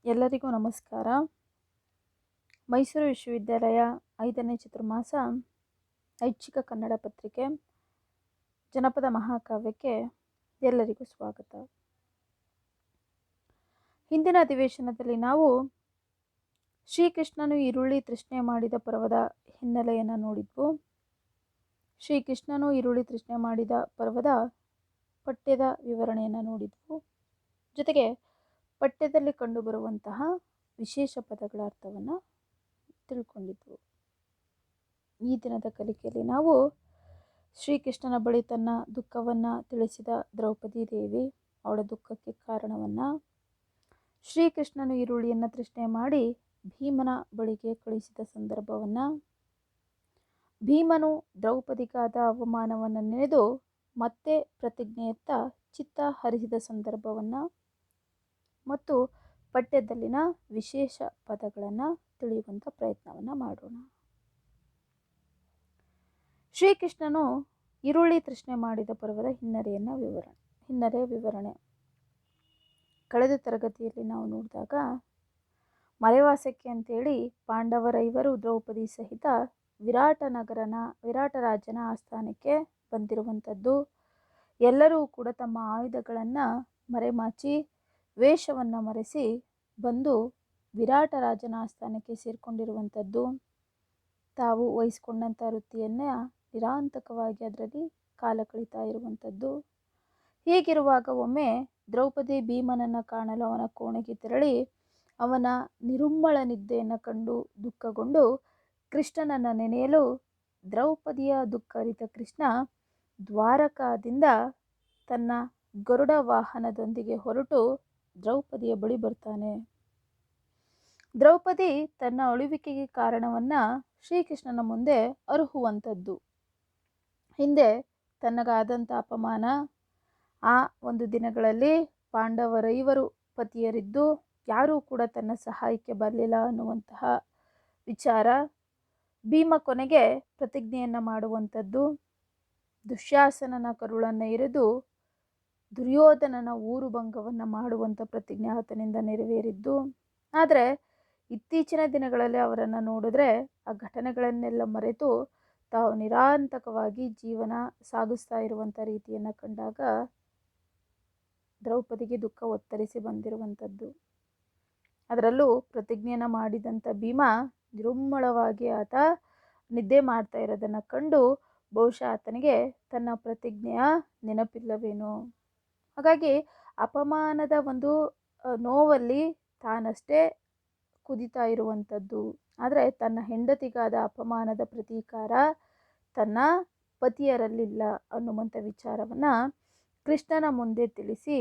ಎಲ್ಲರಿಗೂ ನಮಸ್ಕಾರ. ಮೈಸೂರು ವಿಶ್ವವಿದ್ಯಾಲಯ 5ನೇ ಚತುರ್ಮಾಸ ಐಚ್ಛಿಕ ಕನ್ನಡ ಪತ್ರಿಕೆ ಜನಪದ ಮಹಾಕಾವ್ಯಕ್ಕೆ ಎಲ್ಲರಿಗೂ ಸ್ವಾಗತ. ಹಿಂದಿನ ಅಧಿವೇಶನದಲ್ಲಿ ನಾವು ಶ್ರೀಕೃಷ್ಣನು ಈರುಳ್ಳಿ ತೃಷ್ಣೆ ಮಾಡಿದ ಪರ್ವದ ಹಿನ್ನೆಲೆಯನ್ನು ನೋಡಿದ್ವು. ಶ್ರೀಕೃಷ್ಣನು ಈರುಳ್ಳಿ ತೃಷ್ಣೆ ಮಾಡಿದ ಪರ್ವದ ಪಠ್ಯದ ವಿವರಣೆಯನ್ನು ನೋಡಿದ್ವು. ಜೊತೆಗೆ ಪಠ್ಯದಲ್ಲಿ ಕಂಡುಬರುವಂತಹ ವಿಶೇಷ ಪದಗಳ ಅರ್ಥವನ್ನು ತಿಳ್ಕೊಂಡಿದ್ವು. ಈ ದಿನದ ಕಲಿಕೆಯಲ್ಲಿ ನಾವು ಶ್ರೀಕೃಷ್ಣನ ಬಳಿ ತನ್ನ ದುಃಖವನ್ನು ತಿಳಿಸಿದ ದ್ರೌಪದಿ ದೇವಿ, ಅವಳ ದುಃಖಕ್ಕೆ ಕಾರಣವನ್ನು, ಶ್ರೀಕೃಷ್ಣನು ಈರುಳ್ಳಿಯನ್ನು ತೃಷ್ಣೆ ಮಾಡಿ ಭೀಮನ ಬಳಿಗೆ ಕಳಿಸಿದ ಸಂದರ್ಭವನ್ನು, ಭೀಮನು ದ್ರೌಪದಿಗಾದ ಅವಮಾನವನ್ನು ನೆನೆದು ಮತ್ತೆ ಪ್ರತಿಜ್ಞೆಯತ್ತ ಚಿತ್ತ ಹರಿಸಿದ ಸಂದರ್ಭವನ್ನು ಮತ್ತು ಪಠ್ಯದಲ್ಲಿನ ವಿಶೇಷ ಪದಗಳನ್ನು ತಿಳಿಯುವಂಥ ಪ್ರಯತ್ನವನ್ನು ಮಾಡೋಣ. ಶ್ರೀಕೃಷ್ಣನು ಈರುಳ್ಳಿ ತೃಷ್ಣೆ ಮಾಡಿದ ಪರ್ವದ ಹಿನ್ನೆಲೆಯ ವಿವರಣೆ ಕಳೆದ ತರಗತಿಯಲ್ಲಿ ನಾವು ನೋಡಿದಾಗ, ಮರೆವಾಸಕ್ಕೆ ಅಂತೇಳಿ ಪಾಂಡವರೈವರು ದ್ರೌಪದಿ ಸಹಿತ ವಿರಾಟ ರಾಜನ ಆಸ್ಥಾನಕ್ಕೆ ಬಂದಿರುವಂಥದ್ದು. ಎಲ್ಲರೂ ಕೂಡ ತಮ್ಮ ಆಯುಧಗಳನ್ನು ಮರೆಮಾಚಿ ವೇಷವನ್ನು ಮರೆಸಿ ಬಂದು ವಿರಾಟ ರಾಜನ ಆಸ್ಥಾನಕ್ಕೆ ಸೇರಿಕೊಂಡಿರುವಂಥದ್ದು. ತಾವು ವಹಿಸ್ಕೊಂಡಂಥ ವೃತ್ತಿಯನ್ನು ನಿರಾಂತಕವಾಗಿ ಅದರಲ್ಲಿ ಕಾಲ ಕಳೀತಾ ಇರುವಂಥದ್ದು. ಹೀಗಿರುವಾಗ ಒಮ್ಮೆ ದ್ರೌಪದಿ ಭೀಮನನ್ನು ಕಾಣಲು ಅವನ ಕೋಣೆಗೆ ತೆರಳಿ ಅವನ ನಿರುಮ್ಮಳ ನಿದ್ದೆಯನ್ನು ಕಂಡು ದುಃಖಗೊಂಡು ಕೃಷ್ಣನನ್ನು ನೆನೆಯಲು ದ್ರೌಪದಿಯ ದುಃಖ ಅರಿತ ಕೃಷ್ಣ ದ್ವಾರಕಾದಿಂದ ತನ್ನ ಗರುಡ ವಾಹನದೊಂದಿಗೆ ಹೊರಟು ದ್ರೌಪದಿಯ ಬಳಿ ಬರ್ತಾನೆ. ದ್ರೌಪದಿ ತನ್ನ ಅಳುವಿಕೆಗೆ ಕಾರಣವನ್ನು ಶ್ರೀಕೃಷ್ಣನ ಮುಂದೆ ಅರುಹುವಂಥದ್ದು. ಹಿಂದೆ ತನಗಾದಂಥ ಅಪಮಾನ, ಆ ಒಂದು ದಿನಗಳಲ್ಲಿ ಪಾಂಡವರೈವರು ಪತಿಯರಿದ್ದು ಯಾರೂ ಕೂಡ ತನ್ನ ಸಹಾಯಕ್ಕೆ ಬರಲಿಲ್ಲ ಅನ್ನುವಂತಹ ವಿಚಾರ, ಭೀಮ ಕೊನೆಗೆ ಪ್ರತಿಜ್ಞೆಯನ್ನು ಮಾಡುವಂಥದ್ದು, ದುಶ್ಯಾಸನನ ಕರುಳನ್ನು ಇರಿದು ದುರ್ಯೋಧನನ ಊರುಭಂಗವನ್ನು ಮಾಡುವಂಥ ಪ್ರತಿಜ್ಞೆ ಆತನಿಂದ ನೆರವೇರಿದ್ದು. ಆದರೆ ಇತ್ತೀಚಿನ ದಿನಗಳಲ್ಲಿ ಅವರನ್ನು ನೋಡಿದ್ರೆ ಆ ಘಟನೆಗಳನ್ನೆಲ್ಲ ಮರೆತು ತಾವು ನಿರಾಂತಕವಾಗಿ ಜೀವನ ಸಾಗಿಸ್ತಾ ಇರುವಂಥ ರೀತಿಯನ್ನು ಕಂಡಾಗ ದ್ರೌಪದಿಗೆ ದುಃಖ ಒತ್ತರಿಸಿ ಬಂದಿರುವಂಥದ್ದು. ಅದರಲ್ಲೂ ಪ್ರತಿಜ್ಞೆಯನ್ನು ಮಾಡಿದಂಥ ಭೀಮ ನಿರುಮ್ಮಳವಾಗಿ ಆತ ನಿದ್ದೆ ಮಾಡ್ತಾ ಇರೋದನ್ನು ಕಂಡು ಬಹುಶಃ ಆತನಿಗೆ ತನ್ನ ಪ್ರತಿಜ್ಞೆಯ ನೆನಪಿಲ್ಲವೇನೋ. ಹಾಗಾಗಿ ಅಪಮಾನದ ಒಂದು ನೋವಲ್ಲಿ ತಾನಷ್ಟೇ ಕುದಿತಾ ಇರುವಂಥದ್ದು. ಆದರೆ ತನ್ನ ಹೆಂಡತಿಗಾದ ಅಪಮಾನದ ಪ್ರತೀಕಾರ ತನ್ನ ಪತಿಯರಲ್ಲಿಲ್ಲ ಅನ್ನುವಂಥ ವಿಚಾರವನ್ನು ಕೃಷ್ಣನ ಮುಂದೆ ತಿಳಿಸಿ,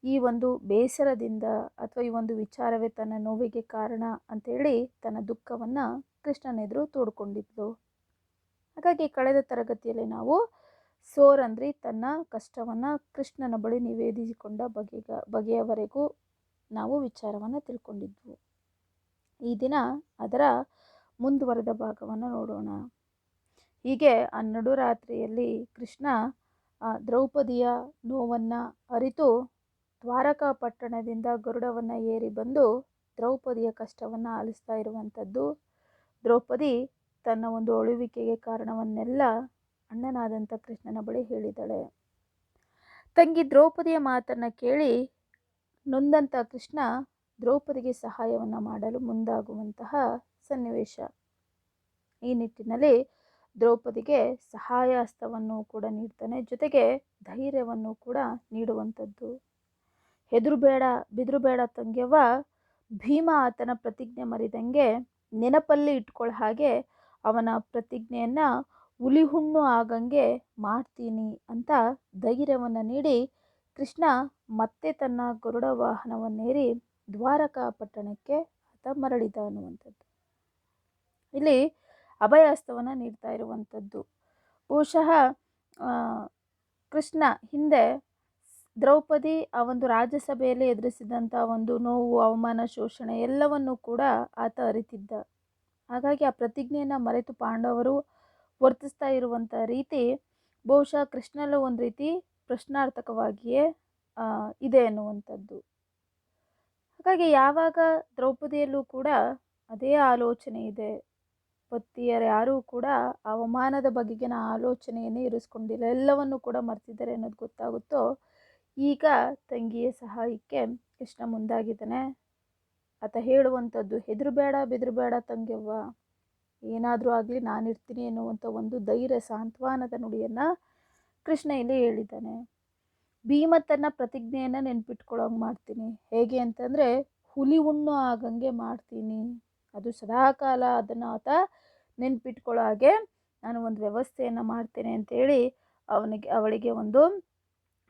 ಈ ಒಂದು ಬೇಸರದಿಂದ ಅಥವಾ ಈ ಒಂದು ವಿಚಾರವೇ ತನ್ನ ನೋವಿಗೆ ಕಾರಣ ಅಂಥೇಳಿ ತನ್ನ ದುಃಖವನ್ನು ಕೃಷ್ಣನೆದುರು ತೋಡ್ಕೊಂಡಿದ್ಲು. ಹಾಗಾಗಿ ಕಳೆದ ತರಗತಿಯಲ್ಲಿ ನಾವು ಸೋರಂದ್ರಿ ತನ್ನ ಕಷ್ಟವನ್ನು ಕೃಷ್ಣನ ಬಳಿ ನಿವೇದಿಸಿಕೊಂಡ ಬಗೆಯವರೆಗೂ ನಾವು ವಿಚಾರವನ್ನು ತಿಳ್ಕೊಂಡಿದ್ವು. ಈ ದಿನ ಅದರ ಮುಂದುವರೆದ ಭಾಗವನ್ನು ನೋಡೋಣ. ಹೀಗೆ ಆ ನಡುರಾತ್ರಿಯಲ್ಲಿ ಕೃಷ್ಣ ದ್ರೌಪದಿಯ ನೋವನ್ನು ಅರಿತು ದ್ವಾರಕಾ ಪಟ್ಟಣದಿಂದ ಗರುಡವನ್ನು ಏರಿ ಬಂದು ದ್ರೌಪದಿಯ ಕಷ್ಟವನ್ನು ಆಲಿಸ್ತಾ ಇರುವಂಥದ್ದು. ದ್ರೌಪದಿ ತನ್ನ ಒಂದು ಅಳುವಿಕೆಗೆ ಕಾರಣವನ್ನೆಲ್ಲ ಅಣ್ಣನಾದಂಥ ಕೃಷ್ಣನ ಬಳಿ ಹೇಳಿದಳೆ. ತಂಗಿ ದ್ರೌಪದಿಯ ಮಾತನ್ನು ಕೇಳಿ ನೊಂದಂಥ ಕೃಷ್ಣ ದ್ರೌಪದಿಗೆ ಸಹಾಯವನ್ನು ಮಾಡಲು ಮುಂದಾಗುವಂತಹ ಸನ್ನಿವೇಶ. ಈ ನಿಟ್ಟಿನಲ್ಲಿ ದ್ರೌಪದಿಗೆ ಸಹಾಯ ಹಸ್ತವನ್ನು ಕೂಡ ನೀಡ್ತಾನೆ, ಜೊತೆಗೆ ಧೈರ್ಯವನ್ನು ಕೂಡ ನೀಡುವಂಥದ್ದು. ಹೆದರುಬೇಡ ಬಿದುರುಬೇಡ ತಂಗ್ಯವ್ವ, ಭೀಮ ಆತನ ಪ್ರತಿಜ್ಞೆ ಮರಿದಂಗೆ ನೆನಪಲ್ಲಿ ಇಟ್ಕೊಳ್ಳೋ ಹಾಗೆ ಅವನ ಪ್ರತಿಜ್ಞೆಯನ್ನು ಹುಲಿಹುಣ್ಣು ಆಗಂಗೆ ಮಾಡ್ತೀನಿ ಅಂತ ಧೈರ್ಯವನ್ನು ನೀಡಿ ಕೃಷ್ಣ ಮತ್ತೆ ತನ್ನ ಗರುಡ ವಾಹನವನ್ನೇರಿ ದ್ವಾರಕಾ ಪಟ್ಟಣಕ್ಕೆ ಆತ ಮರಳಿದ ಅನ್ನುವಂಥದ್ದು. ಇಲ್ಲಿ ಅಭಯಹಸ್ತವನ್ನು ನೀಡ್ತಾ ಇರುವಂಥದ್ದು. ಬಹುಶಃ ಕೃಷ್ಣ ಹಿಂದೆ ದ್ರೌಪದಿ ಆ ಒಂದು ರಾಜ್ಯಸಭೆಯಲ್ಲಿ ಎದುರಿಸಿದಂಥ ಒಂದು ನೋವು, ಅವಮಾನ, ಶೋಷಣೆ ಎಲ್ಲವನ್ನೂ ಕೂಡ ಆತ ಅರಿತಿದ್ದ. ಹಾಗಾಗಿ ಆ ಪ್ರತಿಜ್ಞೆಯನ್ನು ಮರೆತು ಪಾಂಡವರು ವರ್ತಿಸ್ತಾ ಇರುವಂಥ ರೀತಿ ಬಹುಶಃ ಕೃಷ್ಣಲ್ಲೂ ಒಂದು ರೀತಿ ಪ್ರಶ್ನಾರ್ಥಕವಾಗಿಯೇ ಇದೆ ಅನ್ನುವಂಥದ್ದು. ಹಾಗಾಗಿ ಯಾವಾಗ ದ್ರೌಪದಿಯಲ್ಲೂ ಕೂಡ ಅದೇ ಆಲೋಚನೆ ಇದೆ, ಪತಿಯರು ಯಾರೂ ಕೂಡ ಅವಮಾನದ ಬಗೆಗಿನ ಆಲೋಚನೆಯನ್ನೇ ಇರಿಸ್ಕೊಂಡಿಲ್ಲ, ಎಲ್ಲವನ್ನು ಕೂಡ ಮರ್ತಿದ್ದಾರೆ ಅನ್ನೋದು ಗೊತ್ತಾಗುತ್ತೋ, ಈಗ ತಂಗಿಯ ಸಹಾಯಕ್ಕೆ ಕೃಷ್ಣ ಮುಂದಾಗಿದ್ದಾನೆ. ಆತ ಹೇಳುವಂಥದ್ದು, ಹೆದರಬೇಡ ಬೆದರಬೇಡ ತಂಗ್ಯವ್ವ, ಏನಾದರೂ ಆಗಲಿ ನಾನಿರ್ತೀನಿ ಎನ್ನುವಂಥ ಒಂದು ಧೈರ್ಯ ಸಾಂತ್ವನದ ನುಡಿಯನ್ನು ಕೃಷ್ಣ ಇಲ್ಲಿ ಹೇಳಿದ್ದಾನೆ. ಭೀಮ ತನ್ನ ಪ್ರತಿಜ್ಞೆಯನ್ನು ನೆನ್ಪಿಟ್ಕೊಳ್ಳೋಂಗೆ ಮಾಡ್ತೀನಿ. ಹೇಗೆ ಅಂತಂದರೆ, ಹುಲಿ ಹುಣ್ಣು ಆಗಂಗೆ ಮಾಡ್ತೀನಿ, ಅದು ಸದಾಕಾಲ ಅದನ್ನು ಆತ ನೆನ್ಪಿಟ್ಕೊಳ್ಳೋ ಹಾಗೆ ನಾನು ಒಂದು ವ್ಯವಸ್ಥೆಯನ್ನು ಮಾಡ್ತೇನೆ ಅಂತೇಳಿ ಅವಳಿಗೆ ಒಂದು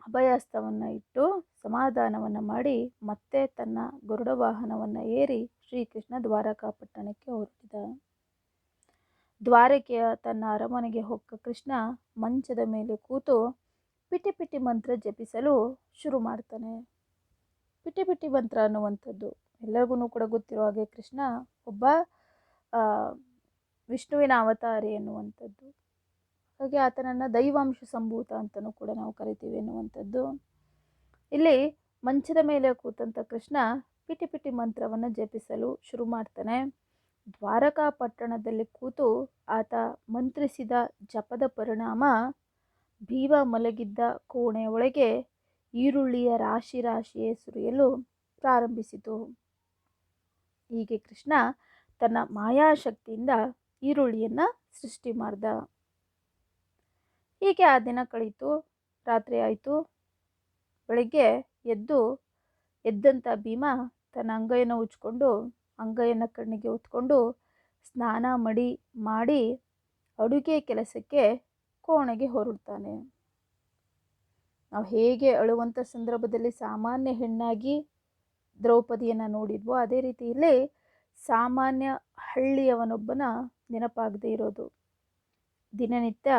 ಅಭಯಹಸ್ತವನ್ನು ಇಟ್ಟು ಸಮಾಧಾನವನ್ನು ಮಾಡಿ ಮತ್ತೆ ತನ್ನ ಗರುಡ ವಾಹನವನ್ನು ಏರಿ ಶ್ರೀಕೃಷ್ಣ ದ್ವಾರಕಾಪಟ್ಟಣಕ್ಕೆ ಹೊರಟಿದ. ದ್ವಾರಕೆಯ ತನ್ನ ಅರಮನೆಗೆ ಹೊಕ್ಕ ಕೃಷ್ಣ ಮಂಚದ ಮೇಲೆ ಕೂತು ಪಿಟಿ ಪಿಟಿ ಮಂತ್ರ ಜಪಿಸಲು ಶುರು ಮಾಡ್ತಾನೆ. ಪಿಟಿ ಪಿಟಿ ಮಂತ್ರ ಅನ್ನುವಂಥದ್ದು ಎಲ್ಲರಿಗೂ ಕೂಡ ಗೊತ್ತಿರೋ ಹಾಗೆ ಕೃಷ್ಣ ಒಬ್ಬ ವಿಷ್ಣುವಿನ ಅವತಾರಿ ಎನ್ನುವಂಥದ್ದು. ಹಾಗೆ ಆತನನ್ನು ದೈವಾಂಶ ಸಂಭೂತ ಅಂತಲೂ ಕೂಡ ನಾವು ಕರಿತೀವಿ ಎನ್ನುವಂಥದ್ದು. ಇಲ್ಲಿ ಮಂಚದ ಮೇಲೆ ಕೂತಂಥ ಕೃಷ್ಣ ಪಿಟಿ ಪಿಟಿ ಮಂತ್ರವನ್ನು ಜಪಿಸಲು ಶುರು ಮಾಡ್ತಾನೆ. ದ್ವಾರಕಾ ಪಟ್ಟಣದಲ್ಲಿ ಕೂತು ಆತ ಮಂತ್ರಿಸಿದ ಜಪದ ಪರಿಣಾಮ ಭೀಮ ಮಲಗಿದ್ದ ಕೋಣೆಯ ಒಳಗೆ ಈರುಳ್ಳಿಯ ರಾಶಿ ರಾಶಿಯೇ ಸುರಿಯಲು ಪ್ರಾರಂಭಿಸಿತು. ಹೀಗೆ ಕೃಷ್ಣ ತನ್ನ ಮಾಯಾಶಕ್ತಿಯಿಂದ ಈರುಳ್ಳಿಯನ್ನು ಸೃಷ್ಟಿ ಮಾಡ್ದ. ಹೀಗೆ ಆ ದಿನ ಕಳೀತು. ರಾತ್ರಿ ಆಯಿತು. ಬೆಳಗ್ಗೆ ಎದ್ದಂಥ ಭೀಮ ತನ್ನ ಅಂಗೈಯನ್ನು ಉಜ್ಕೊಂಡು ಅಂಗೈಯನ್ನು ಕಣ್ಣಿಗೆ ಹೊತ್ಕೊಂಡು ಸ್ನಾನ ಮಾಡಿ ಅಡುಗೆ ಕೆಲಸಕ್ಕೆ ಕೋಣೆಗೆ ಹೊರಡ್ತಾನೆ. ನಾವು ಹೇಗೆ ಅಳುವಂಥ ಸಂದರ್ಭದಲ್ಲಿ ಸಾಮಾನ್ಯ ಹೆಣ್ಣಾಗಿ ದ್ರೌಪದಿಯನ್ನು ನೋಡಿದ್ವೋ ಅದೇ ರೀತಿಯಲ್ಲಿ ಸಾಮಾನ್ಯ ಹಳ್ಳಿಯವನೊಬ್ಬನ ನೆನಪಾಗದೇ ಇರೋದು. ದಿನನಿತ್ಯ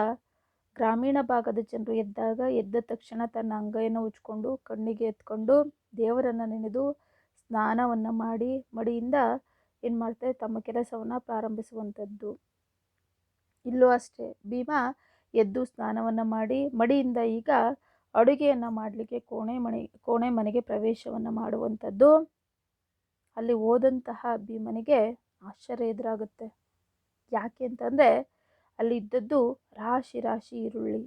ಗ್ರಾಮೀಣ ಭಾಗದ ಜನರು ಎದ್ದ ತಕ್ಷಣ ತನ್ನ ಅಂಗೈಯನ್ನು ಉಜ್ಕೊಂಡು ಕಣ್ಣಿಗೆ ಎತ್ಕೊಂಡು ದೇವರನ್ನು ನೆನೆದು ಸ್ನಾನವನ್ನು ಮಾಡಿ ಮಡಿಯಿಂದ ಏನು ಮಾಡ್ತಾರೆ, ತಮ್ಮ ಕೆಲಸವನ್ನು ಪ್ರಾರಂಭಿಸುವಂಥದ್ದು. ಇಲ್ಲೂ ಅಷ್ಟೇ, ಭೀಮ ಎದ್ದು ಸ್ನಾನವನ್ನು ಮಾಡಿ ಮಡಿಯಿಂದ ಈಗ ಅಡುಗೆಯನ್ನು ಮಾಡಲಿಕ್ಕೆ ಕೋಣೆ ಮನೆಗೆ ಪ್ರವೇಶವನ್ನು ಮಾಡುವಂಥದ್ದು. ಅಲ್ಲಿ ಹೋದಂತಹ ಭೀಮನಿಗೆ ಆಶ್ಚರ್ಯ ಎದುರಾಗುತ್ತೆ. ಯಾಕೆ ಅಂತಂದರೆ ಅಲ್ಲಿ ಇದ್ದದ್ದು ರಾಶಿ ರಾಶಿ ಈರುಳ್ಳಿ.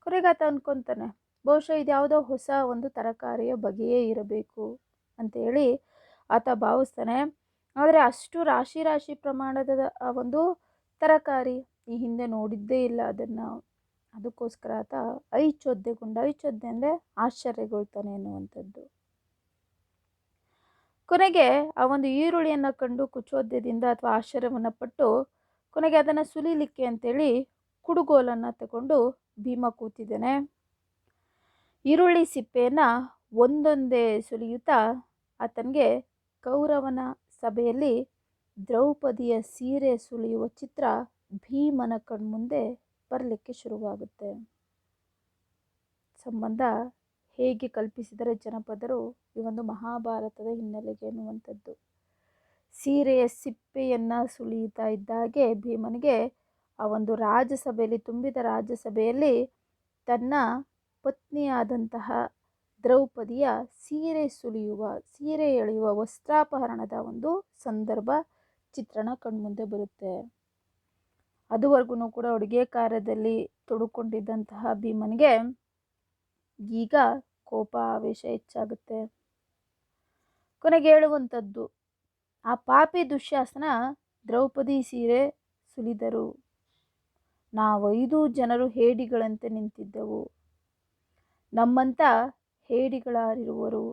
ಕೊನೆಗಾತ ಅನ್ಕೊತಾನೆ, ಬಹುಶಃ ಇದ್ಯಾವುದೋ ಹೊಸ ಒಂದು ತರಕಾರಿಯ ಬಗೆಯೇ ಇರಬೇಕು ಅಂತೇಳಿ ಆತ ಭಾವಿಸ್ತಾನೆ. ಆದರೆ ಅಷ್ಟು ರಾಶಿ ರಾಶಿ ಪ್ರಮಾಣದ ಒಂದು ತರಕಾರಿ ಈ ಹಿಂದೆ ನೋಡಿದ್ದೇ ಇಲ್ಲ ಅದನ್ನು. ಅದಕ್ಕೋಸ್ಕರ ಆತ ಐಚೊದ್ದೆ ಅಂದರೆ ಆಶ್ಚರ್ಯಗೊಳ್ತಾನೆ ಎನ್ನುವಂಥದ್ದು. ಕೊನೆಗೆ ಆ ಒಂದು ಈರುಳ್ಳಿಯನ್ನು ಕಂಡು ಕುಚೋದ್ಯದಿಂದ ಅಥವಾ ಆಶ್ಚರ್ಯವನ್ನು ಪಟ್ಟು ಕೊನೆಗೆ ಅದನ್ನು ಸುಲಿಲಿಕ್ಕೆ ಅಂತೇಳಿ ಕುಡುಗೋಲನ್ನು ತಗೊಂಡು ಭೀಮ ಕೂತಿದ್ದಾನೆ. ಈರುಳ್ಳಿ ಸಿಪ್ಪೆಯನ್ನು ಒಂದೊಂದೇ ಸುಲಿಯುತ್ತಾ ಆತನಿಗೆ ಕೌರವನ ಸಭೆಯಲ್ಲಿ ದ್ರೌಪದಿಯ ಸೀರೆ ಸುಲಿಯುವ ಚಿತ್ರ ಭೀಮನ ಕಣ್ಮುಂದೆ ಬರಲಿಕ್ಕೆ ಶುರುವಾಗುತ್ತೆ. ಸಂಬಂಧ ಹೇಗೆ ಕಲ್ಪಿಸಿದರೆ ಜನಪದರು ಈ ಒಂದು ಮಹಾಭಾರತದ ಹಿನ್ನೆಲೆಗೆ ಎನ್ನುವಂಥದ್ದು. ಸೀರೆಯ ಸಿಪ್ಪೆಯನ್ನು ಸುಲಿಯುತ್ತಾ ಇದ್ದಾಗೆ ಭೀಮನಿಗೆ ಆ ಒಂದು ರಾಜಸಭೆಯಲ್ಲಿ ತುಂಬಿದ ರಾಜಸಭೆಯಲ್ಲಿ ತನ್ನ ಪತ್ನಿಯಾದಂತಹ ದ್ರೌಪದಿಯ ಸೀರೆ ಎಳೆಯುವ ವಸ್ತ್ರಾಪಹರಣದ ಒಂದು ಸಂದರ್ಭ ಚಿತ್ರಣ ಕಣ್ಮುಂದೆ ಬರುತ್ತೆ. ಅದುವರೆಗೂ ಕೂಡ ಅಡುಗೆ ಕಾರ್ಯದಲ್ಲಿ ತೊಡಕೊಂಡಿದ್ದಂತಹ ಭೀಮನಿಗೆ ಈಗ ಕೋಪ ಆವೇಶ ಹೆಚ್ಚಾಗುತ್ತೆ. ಕೊನೆಗೆ ಹೇಳುವಂಥದ್ದು, ಆ ಪಾಪಿ ದುಶ್ಯಾಸನ ದ್ರೌಪದಿ ಸೀರೆ ಸುಲಿದರು, ನಾವು 5 ಜನರು ಹೇಡಿಗಳಂತೆ ನಿಂತಿದ್ದೆವು, ನಮ್ಮಂಥ ಹೇಡಿಗಳಾರಿರುವರು,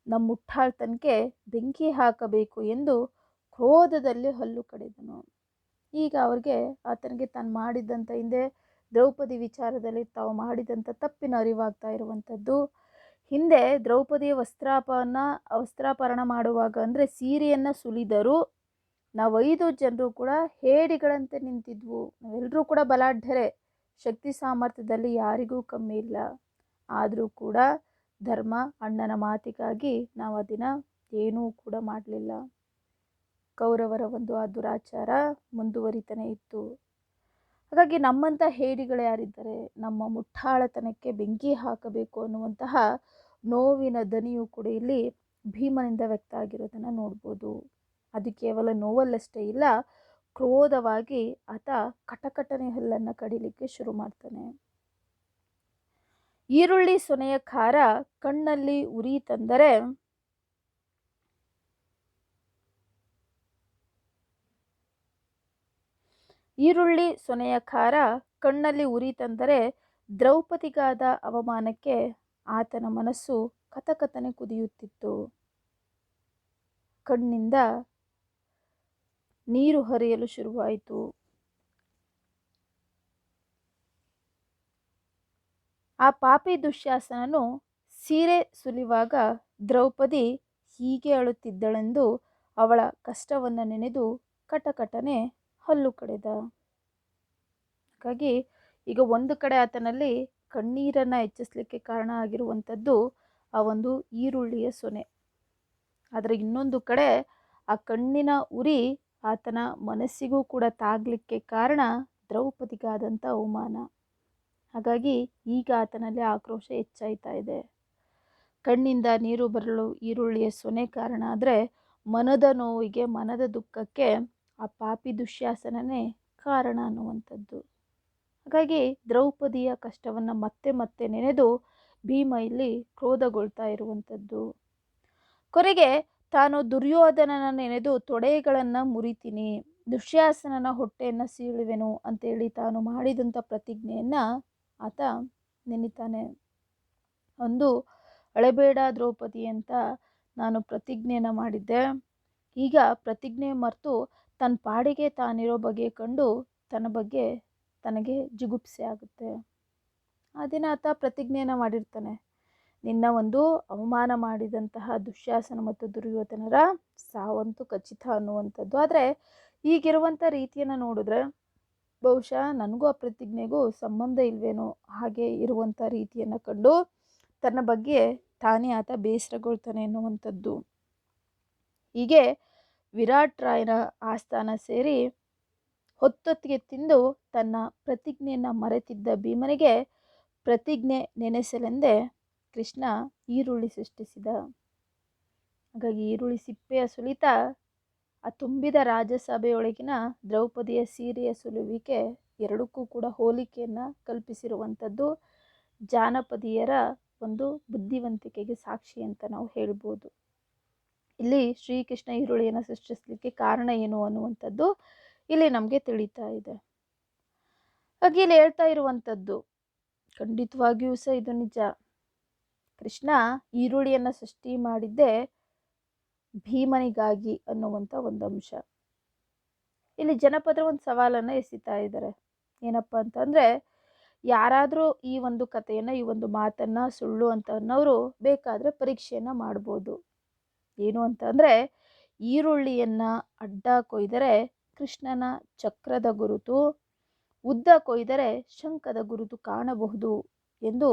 ನಮ್ಮ ಮುಟ್ಟಾಳ್ತನಕ್ಕೆ ಬೆಂಕಿ ಹಾಕಬೇಕು ಎಂದು ಕ್ರೋಧದಲ್ಲಿ ಹಲ್ಲು ಕಡಿದನು. ಈಗ ಅವ್ರಿಗೆ ಆತನಿಗೆ ತಾನು ಮಾಡಿದ್ದಂಥ ಹಿಂದೆ ದ್ರೌಪದಿ ವಿಚಾರದಲ್ಲಿ ತಾವು ಮಾಡಿದಂಥ ತಪ್ಪಿನ ಅರಿವಾಗ್ತಾ ಇರುವಂಥದ್ದು. ಹಿಂದೆ ದ್ರೌಪದಿಯ ವಸ್ತ್ರಾಪರಣ ಮಾಡುವಾಗ ಅಂದರೆ ಸೀರೆಯನ್ನು ಸುಲಿದರು, ನಾವು 5 ಜನರು ಕೂಡ ಹೇಡಿಗಳಂತೆ ನಿಂತಿದ್ವು, ನಾವೆಲ್ಲರೂ ಕೂಡ ಬಲಾಢ್ಯರೇ, ಶಕ್ತಿ ಸಾಮರ್ಥ್ಯದಲ್ಲಿ ಯಾರಿಗೂ ಕಮ್ಮಿ ಇಲ್ಲ, ಆದರೂ ಕೂಡ ಧರ್ಮ ಅಣ್ಣನ ಮಾತಿಗಾಗಿ ನಾವು ಆ ದಿನ ಏನೂ ಕೂಡ ಮಾಡಲಿಲ್ಲ. ಕೌರವರ ಒಂದು ಆ ದುರಾಚಾರ ಮುಂದುವರಿತಾನೆ ಇತ್ತು. ಹಾಗಾಗಿ ನಮ್ಮಂಥ ಹೇಡಿಗಳು ಯಾರಿದ್ದಾರೆ, ನಮ್ಮ ಮುಟ್ಟಾಳತನಕ್ಕೆ ಬೆಂಕಿ ಹಾಕಬೇಕು ಅನ್ನುವಂತಹ ನೋವಿನ ದನಿಯು ಕೂಡ ಇಲ್ಲಿ ಭೀಮನಿಂದ ವ್ಯಕ್ತ ಆಗಿರೋದನ್ನು ನೋಡ್ಬೋದು. ಅದು ಕೇವಲ ನೋವಲ್ಲಷ್ಟೇ ಇಲ್ಲ, ಕ್ರೋಧವಾಗಿ ಆತ ಕಟಕಟನೆ ಹಲ್ಲನ್ನು ಕಡಿಲಿಕ್ಕೆ ಶುರು ಮಾಡ್ತಾನೆ. ಈರುಳ್ಳಿ ಸೊನೆಯ ಖಾರ ಕಣ್ಣಲ್ಲಿ ಉರಿ ತಂದರೆ ಈರುಳ್ಳಿ ಸೊನೆಯ ಖಾರ ಕಣ್ಣಲ್ಲಿ ಉರಿ ತಂದರೆ ದ್ರೌಪದಿಗಾದ ಅವಮಾನಕ್ಕೆ ಆತನ ಮನಸ್ಸು ಕಥಕಥನೆ ಕುದಿಯುತ್ತಿತ್ತು. ಕಣ್ಣಿಂದ ನೀರು ಹರಿಯಲು ಶುರುವಾಯಿತು. ಆ ಪಾಪಿ ದುಶ್ಯಾಸನನು ಸೀರೆ ಸುಲಿವಾಗ ದ್ರೌಪದಿ ಹೀಗೆ ಅಳುತ್ತಿದ್ದಳೆಂದು ಅವಳ ಕಷ್ಟವನ್ನು ನೆನೆದು ಕಟಕಟನೆ ಹಲ್ಲು ಕಡೆದ. ಹಾಗಾಗಿ ಈಗ ಒಂದು ಕಡೆ ಆತನಲ್ಲಿ ಕಣ್ಣೀರನ್ನು ಹೆಚ್ಚಿಸಲಿಕ್ಕೆ ಕಾರಣ ಆಗಿರುವಂಥದ್ದು ಆ ಒಂದು ಈರುಳ್ಳಿಯ ಸೊನೆ. ಆದರೆ ಇನ್ನೊಂದು ಕಡೆ ಆ ಕಣ್ಣಿನ ಉರಿ ಆತನ ಮನಸ್ಸಿಗೂ ಕೂಡ ತಾಗಲಿಕ್ಕೆ ಕಾರಣ ದ್ರೌಪದಿಗಾದಂಥ ಅವಮಾನ. ಹಾಗಾಗಿ ಈಗ ಆತನಲ್ಲಿ ಆಕ್ರೋಶ ಹೆಚ್ಚಾಯ್ತಾ ಇದೆ. ಕಣ್ಣಿಂದ ನೀರು ಬರಲು ಈರುಳ್ಳಿಯ ಸೊನೆ ಕಾರಣ ಆದರೆ ಮನದ ನೋವಿಗೆ, ಮನದ ದುಃಖಕ್ಕೆ ಆ ಪಾಪಿ ದುಶ್ಯಾಸನನೇ ಕಾರಣ ಅನ್ನುವಂಥದ್ದು. ಹಾಗಾಗಿ ದ್ರೌಪದಿಯ ಕಷ್ಟವನ್ನು ಮತ್ತೆ ಮತ್ತೆ ನೆನೆದು ಭೀಮ ಇಲ್ಲಿ ಕ್ರೋಧಗೊಳ್ತಾ ಇರುವಂಥದ್ದು. ಕೊನೆಗೆ ತಾನು ದುರ್ಯೋಧನನ ನೆನೆದು ತೊಡೆಗಳನ್ನು ಮುರಿತೀನಿ, ದುಶ್ಯಾಸನನ ಹೊಟ್ಟೆಯನ್ನು ಸೀಳುವೆನು ಅಂತೇಳಿ ತಾನು ಮಾಡಿದಂಥ ಪ್ರತಿಜ್ಞೆಯನ್ನು ಆತ ನೆನಿತಾನೆ. ಒಂದು ಅಳಬೇಡ ದ್ರೌಪದಿ ಅಂತ ನಾನು ಪ್ರತಿಜ್ಞೆಯನ್ನು ಮಾಡಿದ್ದೆ, ಈಗ ಪ್ರತಿಜ್ಞೆ ಮರೆತು ತನ್ನ ಪಾಡಿಗೆ ತಾನಿರೋ ಬಗೆ ಕಂಡು ತನ್ನ ಬಗ್ಗೆ ತನಗೆ ಜಿಗುಪ್ಸೆ ಆಗುತ್ತೆ. ಆ ದಿನ ಆತ ಪ್ರತಿಜ್ಞೆಯನ್ನು ಮಾಡಿರ್ತಾನೆ, ನಿನ್ನ ಒಂದು ಅವಮಾನ ಮಾಡಿದಂತಹ ದುಶ್ಯಾಸನ ಮತ್ತು ದುರ್ಯೋಧನರ ಸಾವಂತೂ ಖಚಿತ ಅನ್ನುವಂಥದ್ದು. ಆದರೆ ಈಗಿರುವಂಥ ರೀತಿಯನ್ನು ನೋಡಿದ್ರೆ ಬಹುಶಃ ನನಗೂ ಆ ಪ್ರತಿಜ್ಞೆಗೂ ಸಂಬಂಧ ಇಲ್ವೇನೋ ಹಾಗೆ ಇರುವಂಥ ರೀತಿಯನ್ನು ಕಂಡು ತನ್ನ ಬಗ್ಗೆ ತಾನೇ ಆತ ಬೇಸರಗೊಳ್ತಾನೆ ಎನ್ನುವಂಥದ್ದು. ಹೀಗೆ ವಿರಾಟ್ ರಾಯನ ಆಸ್ಥಾನ ಸೇರಿ ಹೊತ್ತೊತ್ತಿಗೆ ತಿಂದು ತನ್ನ ಪ್ರತಿಜ್ಞೆಯನ್ನು ಮರೆತಿದ್ದ ಭೀಮನಿಗೆ ಪ್ರತಿಜ್ಞೆ ನೆನೆಸಲೆಂದೇ ಕೃಷ್ಣ ಈರುಳ್ಳಿ ಸೃಷ್ಟಿಸಿದ. ಹಾಗಾಗಿ ಈರುಳ್ಳಿ ಸಿಪ್ಪೆಯ ಸುಲಿತ ಆ ತುಂಬಿದ ರಾಜಸಭೆಯೊಳಗಿನ ದ್ರೌಪದಿಯ ಸೀರೆಯ ಸುಲುವಿಕೆ ಎರಡಕ್ಕೂ ಕೂಡ ಹೋಲಿಕೆಯನ್ನು ಕಲ್ಪಿಸಿರುವಂಥದ್ದು ಜಾನಪದೀಯರ ಒಂದು ಬುದ್ಧಿವಂತಿಕೆಗೆ ಸಾಕ್ಷಿ ಅಂತ ನಾವು ಹೇಳ್ಬೋದು. ಇಲ್ಲಿ ಶ್ರೀಕೃಷ್ಣ ಈರುಳ್ಳಿಯನ್ನು ಸೃಷ್ಟಿಸಲಿಕ್ಕೆ ಕಾರಣ ಏನು ಅನ್ನುವಂಥದ್ದು ಇಲ್ಲಿ ನಮಗೆ ತಿಳಿತಾ ಇದೆ. ಹಾಗೆ ಇಲ್ಲಿ ಹೇಳ್ತಾ ಇರುವಂಥದ್ದು ಖಂಡಿತವಾಗಿಯೂ ಸಹ ಇದು ನಿಜ. ಕೃಷ್ಣ ಈರುಳ್ಳಿಯನ್ನು ಸೃಷ್ಟಿ ಮಾಡಿದ್ದೇ ಭೀಮನಿಗಾಗಿ ಅನ್ನುವಂಥ ಒಂದು ಅಂಶ. ಇಲ್ಲಿ ಜನಪದರು ಒಂದು ಸವಾಲನ್ನು ಎಸಿತಾ ಇದ್ದಾರೆ. ಏನಪ್ಪ ಅಂತಂದರೆ, ಯಾರಾದರೂ ಈ ಒಂದು ಕಥೆಯನ್ನು, ಈ ಒಂದು ಮಾತನ್ನು ಸುಳ್ಳು ಅಂತ ಅನ್ನೋರು ಬೇಕಾದರೆ ಪರೀಕ್ಷೆಯನ್ನು ಮಾಡ್ಬೋದು. ಏನು ಅಂತಂದರೆ, ಈರುಳ್ಳಿಯನ್ನು ಅಡ್ಡ ಕೊಯ್ದರೆ ಕೃಷ್ಣನ ಚಕ್ರದ ಗುರುತು, ಉದ್ದ ಕೊಯ್ದರೆ ಶಂಖದ ಗುರುತು ಕಾಣಬಹುದು ಎಂದು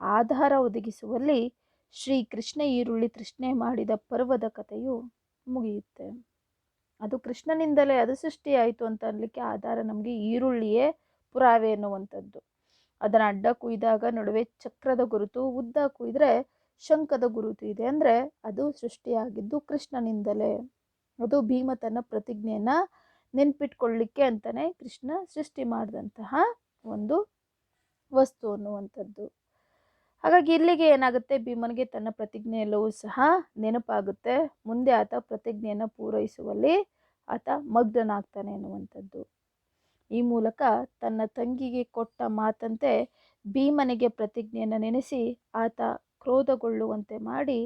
ಆಧಾರ ಒದಗಿಸುವಲ್ಲಿ ಶ್ರೀಕೃಷ್ಣ ಈರುಳ್ಳಿ ತೃಷ್ಣೆ ಮಾಡಿದ ಪರ್ವದ ಕಥೆಯು ಮುಗಿಯುತ್ತೆ. ಅದು ಕೃಷ್ಣನಿಂದಲೇ ಅದು ಸೃಷ್ಟಿಯಾಯಿತು ಅಂತ ಅನ್ನಲಿಕ್ಕೆ ಆಧಾರ ನಮಗೆ ಈರುಳ್ಳಿಯೇ ಪುರಾವೆ ಅನ್ನುವಂಥದ್ದು. ಅದನ್ನು ಅಡ್ಡ ಕುಯ್ದಾಗ ನಡುವೆ ಚಕ್ರದ ಗುರುತು, ಉದ್ದ ಕುಯ್ದರೆ ಶಂಖದ ಗುರುತು ಇದೆ ಅಂದರೆ ಅದು ಸೃಷ್ಟಿಯಾಗಿದ್ದು ಕೃಷ್ಣನಿಂದಲೇ. ಅದು ಭೀಮ ತನ್ನ ಪ್ರತಿಜ್ಞೆಯನ್ನು ನೆನ್ಪಿಟ್ಕೊಳ್ಳಿಕ್ಕೆ ಅಂತಲೇ ಕೃಷ್ಣ ಸೃಷ್ಟಿ ಮಾಡಿದಂತಹ ಒಂದು ವಸ್ತು ಅನ್ನುವಂಥದ್ದು. ಹಾಗಾಗಿ ಇಲ್ಲಿಗೆ ಏನಾಗುತ್ತೆ, ಭೀಮನಿಗೆ ತನ್ನ ಪ್ರತಿಜ್ಞೆ ಎಲ್ಲವೂ ಸಹ ನೆನಪಾಗುತ್ತೆ. ಮುಂದೆ ಆತ ಪ್ರತಿಜ್ಞೆಯನ್ನು ಪೂರೈಸುವಲ್ಲಿ ಆತ ಮಗ್ನನಾಗ್ತಾನೆ ಎನ್ನುವಂಥದ್ದು. ಈ ಮೂಲಕ ತನ್ನ ತಂಗಿಗೆ ಕೊಟ್ಟ ಮಾತಂತೆ ಭೀಮನಿಗೆ ಪ್ರತಿಜ್ಞೆಯನ್ನು ನೆನೆಸಿ ಆತ ಕ್ರೋಧಗೊಳ್ಳುವಂತೆ ಮಾಡಿ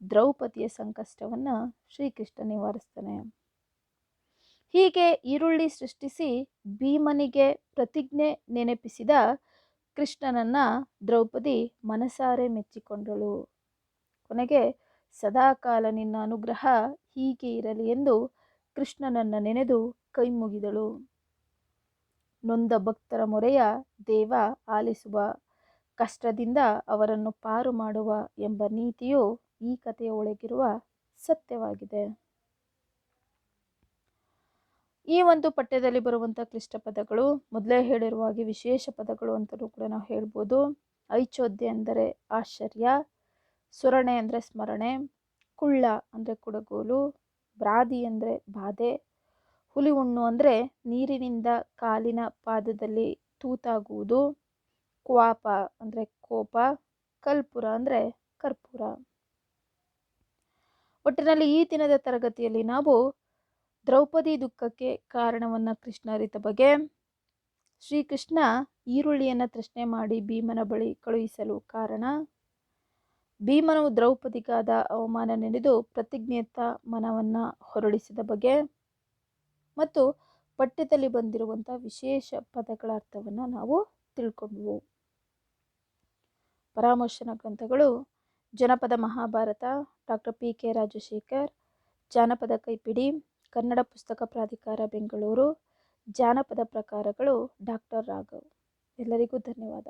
ದ್ರೌಪದಿಯ ಸಂಕಷ್ಟವನ್ನು ಶ್ರೀಕೃಷ್ಣ ನಿವಾರಿಸ್ತಾನೆ. ಹೀಗೆ ಈರುಳ್ಳಿ ಸೃಷ್ಟಿಸಿ ಭೀಮನಿಗೆ ಪ್ರತಿಜ್ಞೆ ನೆನಪಿಸಿದ ಕೃಷ್ಣನನ್ನು ದ್ರೌಪದಿ ಮನಸಾರೆ ಮೆಚ್ಚಿಕೊಂಡಳು. ಕೊನೆಗೆ ಸದಾಕಾಲ ನಿನ್ನ ಅನುಗ್ರಹ ಹೀಗೆ ಇರಲಿ ಎಂದು ಕೃಷ್ಣನನ್ನು ನೆನೆದು ಕೈ ಮುಗಿದಳು. ನೊಂದ ಭಕ್ತರ ಮೊರೆಯ ದೇವ ಆಲಿಸುವ, ಕಷ್ಟದಿಂದ ಅವರನ್ನು ಪಾರು ಮಾಡುವ ಎಂಬ ನೀತಿಯು ಈ ಕಥೆಯ ಒಳಗಿರುವ ಸತ್ಯವಾಗಿದೆ. ಈ ಒಂದು ಪಠ್ಯದಲ್ಲಿ ಬರುವಂಥ ಕ್ಲಿಷ್ಟ ಪದಗಳು ಮೊದಲೇ ಹೇಳಿರುವ ಹಾಗೆ ವಿಶೇಷ ಪದಗಳು ಅಂತಲೂ ಕೂಡ ನಾವು ಹೇಳ್ಬೋದು. ಐಚೋದ್ಯ ಅಂದರೆ ಆಶ್ಚರ್ಯ, ಸುರಣೆ ಅಂದರೆ ಸ್ಮರಣೆ, ಕುಳ್ಳ ಅಂದರೆ ಕುಡಗೋಲು, ಬ್ರಾದಿ ಅಂದರೆ ಬಾಧೆ, ಹುಲಿ ಹುಣ್ಣು ಅಂದರೆ ನೀರಿನಿಂದ ಕಾಲಿನ ಪಾದದಲ್ಲಿ ತೂತಾಗುವುದು, ಕ್ವಾಪ ಅಂದರೆ ಕೋಪ, ಕಲ್ಪುರ ಅಂದರೆ ಕರ್ಪೂರ. ಒಟ್ಟಿನಲ್ಲಿ ಈ ದಿನದ ತರಗತಿಯಲ್ಲಿ ನಾವು ದ್ರೌಪದಿ ದುಃಖಕ್ಕೆ ಕಾರಣವನ್ನು ಕೃಷ್ಣ ಅರಿತ ಬಗೆ, ಶ್ರೀಕೃಷ್ಣ ಈರುಳ್ಳಿಯನ್ನು ತೃಷ್ಣೆ ಮಾಡಿ ಭೀಮನ ಬಳಿ ಕಳುಹಿಸಲು ಕಾರಣ, ಭೀಮನು ದ್ರೌಪದಿಗಾದ ಅವಮಾನ ನೆನೆದು ಪ್ರತಿಜ್ಞೆಯತ್ತ ಮನವನ್ನು ಹೊರಳಿಸಿದ ಬಗೆ ಮತ್ತು ಪಠ್ಯದಲ್ಲಿ ಬಂದಿರುವಂಥ ವಿಶೇಷ ಪದಗಳ ಅರ್ಥವನ್ನು ನಾವು ತಿಳ್ಕೊಂಡ್ವು. ಪರಾಮರ್ಶನ ಗ್ರಂಥಗಳು: ಜನಪದ ಮಹಾಭಾರತ ಡಾಕ್ಟರ್ PK ರಾಜಶೇಖರ್, ಜಾನಪದ ಕೈಪಿಡಿ ಕನ್ನಡ ಪುಸ್ತಕ ಪ್ರಾಧಿಕಾರ ಬೆಂಗಳೂರು, ಜಾನಪದ ಪ್ರಕಾರಗಳು ಡಾಕ್ಟರ್ ರಾಘವ್. ಎಲ್ಲರಿಗೂ ಧನ್ಯವಾದ.